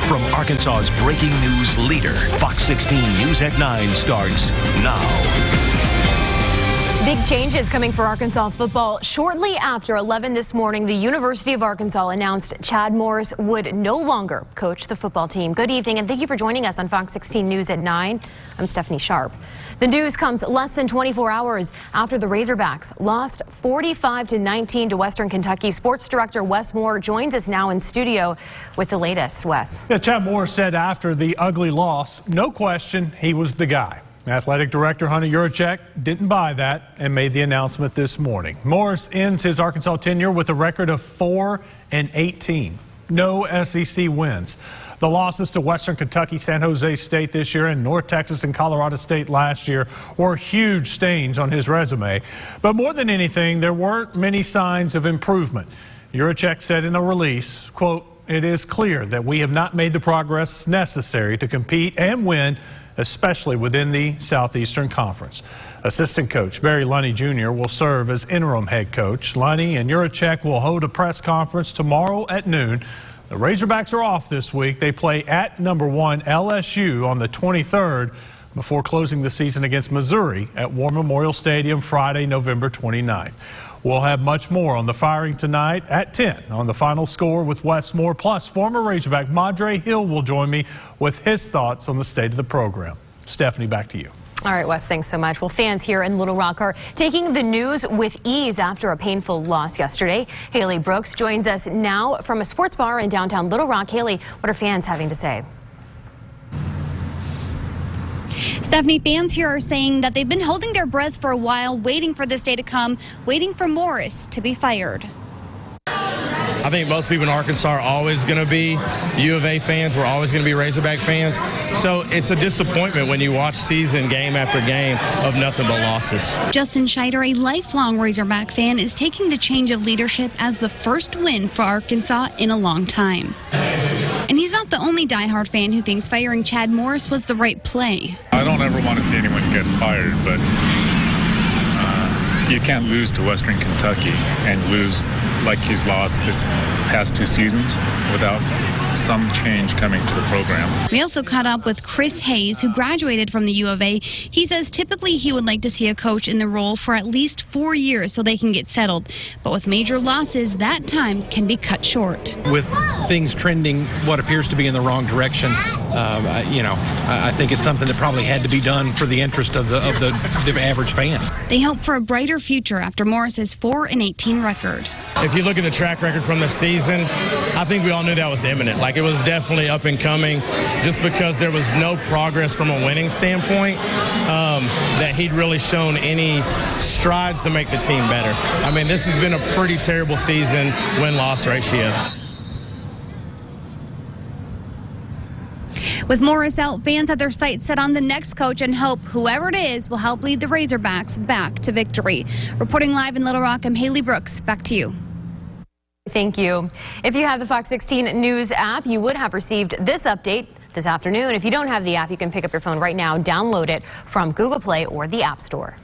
From Arkansas's breaking news leader, Fox 16 News at 9 starts now. Big changes coming for Arkansas football. Shortly after 11 this morning, the University of Arkansas announced Chad Morris would no longer coach the football team. Good evening, and thank you for joining us on Fox 16 News at 9. I'm Stephanie Sharp. The news comes less than 24 hours after the Razorbacks lost 45-19 to Western Kentucky. Sports director Wes Moore joins us now in studio with the latest. Wes. Yeah, Chad Morris said after the ugly loss, no question, he was the guy. Athletic director Hunter Yurachek didn't buy that and made the announcement this morning. Morris ends his Arkansas tenure with a record of 4-18. No SEC wins. The losses to Western Kentucky, San Jose State this year, and North Texas and Colorado State last year were huge stains on his resume. But more than anything, there weren't many signs of improvement. Yurachek said in a release, quote, "It is clear that we have not made the progress necessary to compete and win, especially within the Southeastern Conference." Assistant coach Barry Lunny Jr. will serve as interim head coach. Lunny and Yurachek will hold a press conference tomorrow at noon. The Razorbacks are off this week. They play at #1 LSU on the 23rd before closing the season against Missouri at War Memorial Stadium Friday, November 29th. We'll have much more on the firing tonight at 10 on the Final Score with Wes Moore. Plus, former Razorback Madre Hill will join me with his thoughts on the state of the program. Stephanie, back to you. All right, Wes, thanks so much. Well, fans here in Little Rock are taking the news with ease after a painful loss yesterday. Haley Brooks joins us now from a sports bar in downtown Little Rock. Haley, what are fans having to say? Stephanie, fans here are saying that they've been holding their breath for a while, waiting for this day to come, waiting for Morris to be fired. I think most people in Arkansas are always going to be U of A fans. We're always going to be Razorback fans. So it's a disappointment when you watch season game after game of nothing but losses. Justin Scheider, a lifelong Razorback fan, is taking the change of leadership as the first win for Arkansas in a long time. And he's not the only diehard fan who thinks firing Chad Morris was the right play. I don't ever want to see anyone get fired, but you can't lose to Western Kentucky and lose like he's lost this past 2 seasons without some change coming to the program. We also caught up with Chris Hayes, who graduated from the U of A. He says typically he would like to see a coach in the role for at least 4 years so they can get settled. But with major losses, that time can be cut short. With things trending what appears to be in the wrong direction, I think it's something that probably had to be done for the interest of the average fan. They hope for a brighter future after Morris's 4-18 record. If you look at the track record from the season, I think we all knew that was imminent. Like, it was definitely up and coming, just because there was no progress from a winning standpoint, that he'd really shown any strides to make the team better. I mean, this has been a pretty terrible season, win-loss ratio. With Morris out, fans have their sights set on the next coach and hope whoever it is will help lead the Razorbacks back to victory. Reporting live in Little Rock, I'm Haley Brooks. Back to you. Thank you. If you have the Fox 16 News app, you would have received this update this afternoon. If you don't have the app, you can pick up your phone right now, download it from Google Play or the App Store.